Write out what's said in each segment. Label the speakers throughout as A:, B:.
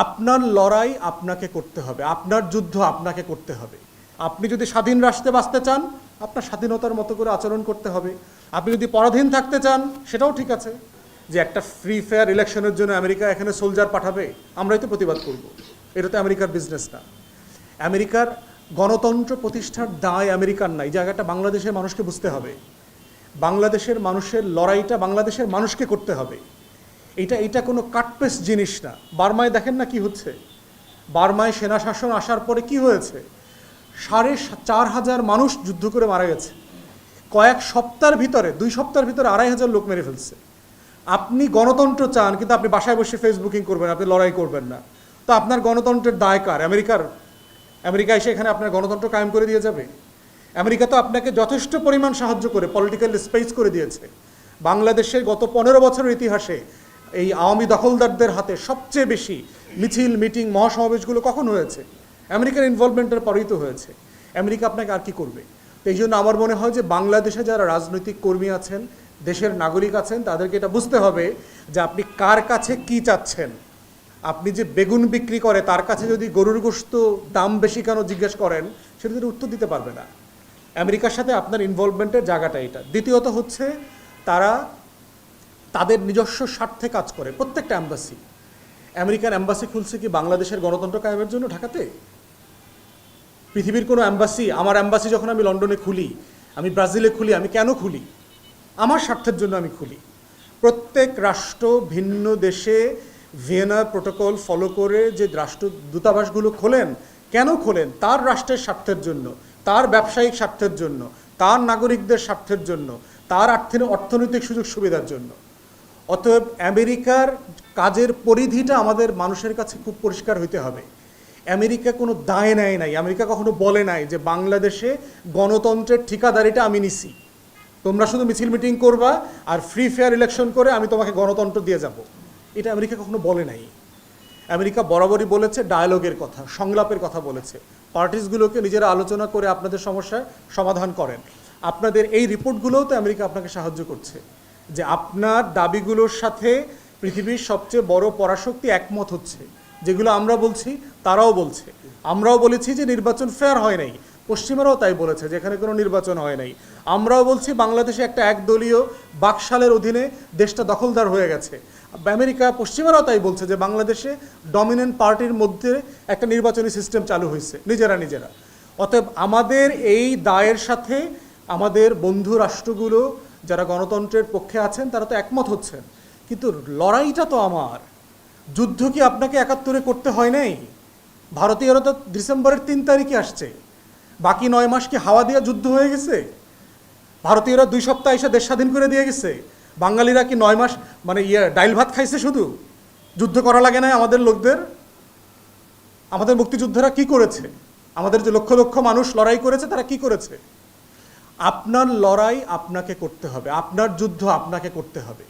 A: আপনার লড়াই আপনাকে করতে হবে, আপনার যুদ্ধ আপনাকে করতে হবে। আপনি যদি স্বাধীন রাষ্ট্রে বাঁচতে চান, আপনার স্বাধীনতার মতো করে আচরণ করতে হবে। আপনি যদি পরাধীন থাকতে চান, সেটাও ঠিক আছে। যে একটা ফ্রি ফেয়ার ইলেকশনের জন্য আমেরিকা এখানে সোলজার পাঠাবে, আমরাই তো প্রতিবাদ করব। এটা তো আমেরিকার বিজনেস না। আমেরিকার গণতন্ত্র প্রতিষ্ঠার দায় আমেরিকার না। এই জায়গাটা বাংলাদেশের মানুষকে বুঝতে হবে। বাংলাদেশের মানুষের লড়াইটা বাংলাদেশের মানুষকে করতে হবে। এটা কোনো কাটপেস জিনিস না। বার্মায় দেখেন না কি হচ্ছে। বার্মায় সেনা শাসন আসার পরে কি হয়েছে? 4,500 মানুষ যুদ্ধ করে মারা গেছে। কয়েক সপ্তাহের ভিতরে, 2 সপ্তাহের ভিতরে 2,500 লোক মেরে ফেলছে। আপনি গণতন্ত্র চান, কিন্তু আপনি বাসায় বসে ফেসবুকিং করবেন, আপনি লড়াই করবেন না। তো আপনার গণতন্ত্রের দায় কার? আমেরিকা এসে এখানে আপনার গণতন্ত্র কায়েম করে দিয়ে যাবে? আমেরিকা তো আপনাকে যথেষ্ট পরিমাণ সাহায্য করে পলিটিক্যাল স্পেস করে দিয়েছে। বাংলাদেশের গত 15 বছরের ইতিহাসে এই আওয়ামী দখলদারদের হাতে সবচেয়ে বেশি মিছিল, মিটিং, মহাসমাবেশগুলো কখন হয়েছে? আমেরিকার ইনভলভমেন্টের পরেই তো হয়েছে। আমেরিকা আপনাকে আর কি করবে? তো এই জন্য আমার মনে হয় যে বাংলাদেশে যারা রাজনৈতিক কর্মী আছেন, দেশের নাগরিক আছেন, তাদেরকে এটা বুঝতে হবে যে আপনি কার কাছে কি চাচ্ছেন। আপনি যে বেগুন বিক্রি করে তার কাছে যদি গরুর গোশত দাম বেশি কেন জিজ্ঞেস করেন, সেটা যদি উত্তর দিতে পারবে না। আমেরিকার সাথে আপনার ইনভলভমেন্টের জায়গাটা এটা। দ্বিতীয়ত হচ্ছে তারা তাদের নিজস্ব স্বার্থে কাজ করে। প্রত্যেকটা অ্যাম্বাসি, আমেরিকান অ্যাম্বাসি খুলছে কি বাংলাদেশের গণতন্ত্র কায়েমের জন্য ঢাকাতে? পৃথিবীর কোনো অ্যাম্বাসি, আমার অ্যাম্বাসি যখন আমি লন্ডনে খুলি, আমি ব্রাজিলে খুলি, আমি কেন খুলি? আমার স্বার্থের জন্য আমি খুলি। প্রত্যেক রাষ্ট্র ভিন্ন দেশে ভিয়েনা প্রোটোকল ফলো করে যে রাষ্ট্র দূতাবাসগুলো খোলেন, কেন খোলেন? তার রাষ্ট্রের স্বার্থের জন্য, তার ব্যবসায়িক স্বার্থের জন্য, তার নাগরিকদের স্বার্থের জন্য, তার অর্থনৈতিক সুযোগ সুবিধার জন্য। অতএব আমেরিকার কাজের পরিধিটা আমাদের মানুষের কাছে খুব পরিষ্কার হইতে হবে। আমেরিকা কোনো দায় নেয় নাই, আমেরিকা কখনো বলে নাই যে বাংলাদেশে গণতন্ত্রের ঠিকাদারিটা আমি নিছি, তোমরা শুধু মিছিল মিটিং করবা আর ফ্রি ফেয়ার ইলেকশন করে আমি তোমাকে গণতন্ত্র দিয়ে যাব। এটা আমেরিকা কখনো বলে নাই। আমেরিকা বরাবরই বলেছে ডায়ালগের কথা, সংলাপের কথা বলেছে। পার্টিসগুলোকে নিজেরা আলোচনা করে আপনাদের সমস্যার সমাধান করেন। আপনাদের এই রিপোর্টগুলোও তো আমেরিকা আপনাকে সাহায্য করছে যে আপনার দাবিগুলোর সাথে পৃথিবীর সবচেয়ে বড় পরাশক্তি একমত হচ্ছে। যেগুলো আমরা বলছি তারাও বলছে। আমরাও বলেছি যে নির্বাচন ফেয়ার হয় নাই, পশ্চিমারাও তাই বলেছে যে এখানে কোনো নির্বাচন হয় নাই। আমরাও বলছি বাংলাদেশে একটা একদলীয় বাকশালের অধীনে দেশটা দখলদার হয়ে গেছে। আমেরিকা, পশ্চিমারাও তাই বলছে যে বাংলাদেশে ডমিনেন্ট পার্টির মধ্যে একটা নির্বাচনী সিস্টেম চালু হয়েছে নিজেরা। অতএব আমাদের এই দায়ের সাথে আমাদের বন্ধু রাষ্ট্রগুলো যারা গণতন্ত্রের পক্ষে আছেন তারা তো একমত হচ্ছেন। কিন্তু লড়াইটা তো আমার। যুদ্ধ কি আপনাকে 71-এ করতে হয় নাই? ভারতীয়রা তো ডিসেম্বরের 3 তারিখে আসছে। বাকি 9 মাস কি হাওয়া দিয়ে যুদ্ধ হয়ে গেছে? ভারতীয়রা 2 সপ্তাহ এসে দেশ স্বাধীন করে দিয়ে গেছে। বাঙালিরা কি 9 মাস মানে ডাইল ভাত খাইছে? শুধু যুদ্ধ করা লাগে না আমাদের লোকদের? আমাদের মুক্তিযোদ্ধারা কি করেছে? আমাদের যে লক্ষ লক্ষ মানুষ লড়াই করেছে তারা কি করেছে? আপনার লড়াই আপনাকে করতে হবে, আপনার যুদ্ধ আপনাকে করতে হবে।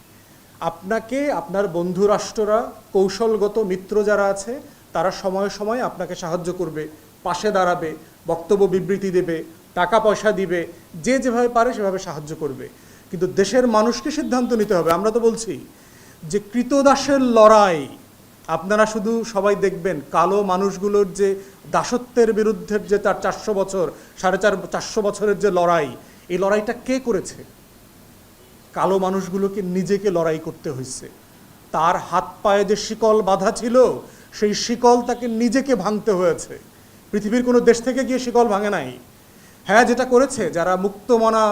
A: আপনাকে আপনার বন্ধু রাষ্ট্ররা, কৌশলগত মিত্র যারা আছে তারা সময়ে সময়ে আপনাকে সাহায্য করবে, পাশে দাঁড়াবে, বক্তব্য বিবৃতি দেবে, টাকা পয়সা দিবে, যে যেভাবে পারে সেভাবে সাহায্য করবে। কিন্তু দেশের মানুষকে সিদ্ধান্ত নিতে হবে। আমরা তো বলছি যে কৃতদাসের লড়াই, আপনারা শুধু সবাই দেখবেন কালো মানুষগুলোর যে দাসত্বের বিরুদ্ধে যে তার 400 বছর, 450 বছরের যে লড়াই, এই লড়াইটা কে করেছে? কালো মানুষগুলোকে নিজেকে লড়াই করতে হয়েছে। তার হাত পায়ে যে শিকল বাঁধা ছিল, সেই শিকল তাকে নিজেকে ভাঙতে হয়েছে। পৃথিবীর কোনো দেশ থেকে গিয়ে শিকল ভাঙে নাই। হ্যাঁ, যেটা করেছে যারা মুক্তমনা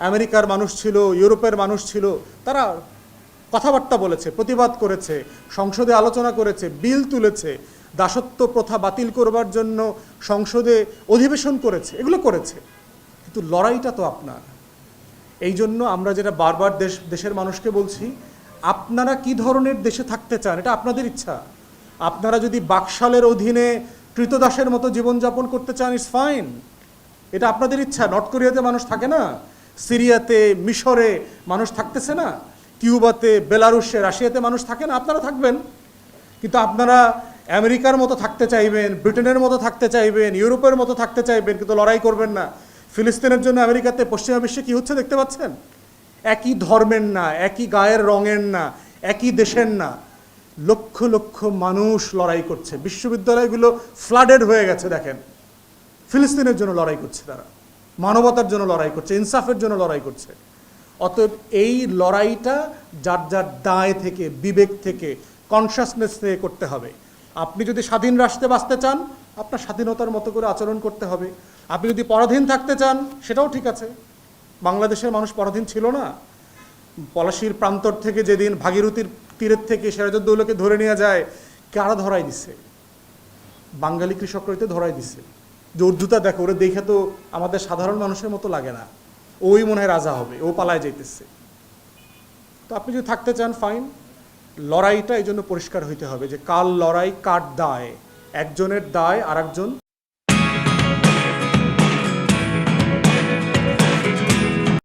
A: আমেরিকার মানুষ ছিল, ইউরোপের মানুষ ছিল, তারা কথাবার্তা বলেছে, প্রতিবাদ করেছে, সংসদে আলোচনা করেছে, বিল তুলেছে, দাসত্ব প্রথা বাতিল করবার জন্য সংসদে অধিবেশন করেছে, এগুলো করেছে। কিন্তু লড়াইটা তো আপনার। এই জন্য আমরা যেটা বারবার দেশের মানুষকে বলছি, আপনারা কি ধরনের দেশে থাকতে চান এটা আপনাদের ইচ্ছা। আপনারা যদি বাকশালের অধীনে কৃতদাসের মতো জীবনযাপন করতে চান, ইটস ফাইন, এটা আপনাদের ইচ্ছা। নর্থ কোরিয়াতে মানুষ থাকে না? সিরিয়াতে, মিশরে মানুষ থাকতেছে না? কিউবাতে, বেলারুশে, রাশিয়াতে মানুষ থাকে না? আপনারা থাকবেন। কিন্তু আপনারা আমেরিকার মতো থাকতে চাইবেন, ব্রিটেনের মতো থাকতে চাইবেন, ইউরোপের মতো থাকতে চাইবেন, কিন্তু লড়াই করবেন না। ফিলিস্তিনের জন্য আমেরিকাতে, পশ্চিমা বিশ্বে কি হচ্ছে দেখতে পাচ্ছেন? একই ধর্মের না, একই গায়ের রঙের না, একই দেশের না, লক্ষ লক্ষ মানুষ লড়াই করছে, বিশ্ববিদ্যালয়গুলো ফ্লাডেড হয়ে গেছে। দেখেন, ফিলিস্তিনের জন্য লড়াই করছে তারা, মানবতার জন্য লড়াই করছে, ইনসাফের জন্য লড়াই করছে। অতএব এই লড়াইটা যার যার দায় থেকে, বিবেক থেকে, কনসাসনেস থেকে করতে হবে। আপনি যদি স্বাধীন রাষ্ট্রে বাঁচতে চান, আপনার স্বাধীনতার মতো করে আচরণ করতে হবে। আপনি যদি পরাধীন থাকতে চান, সেটাও ঠিক আছে। বাংলাদেশের মানুষ পরাধীন ছিল না। পলাশীর প্রান্তর থেকে যেদিন ভাগীরথীর তীরের থেকে সিরাজউদ্দৌলাকে ধরে নিয়ে যায়, কারা ধরাই দিছে? বাঙালি কৃষকরাইতে ধরাই দিছে। যে উর্দুতা দেখো, ওরা দেখে তো আমাদের সাধারণ মানুষের মতো লাগে না, ওই মনে হয় রাজা হবে, ও পালায় যাইতেছে। তো আপনি যদি থাকতে চান, ফাইন। লড়াইটা এই জন্য পরিষ্কার হইতে হবে যে কার লড়াই, কার দায়। একজনের দায় আর একজন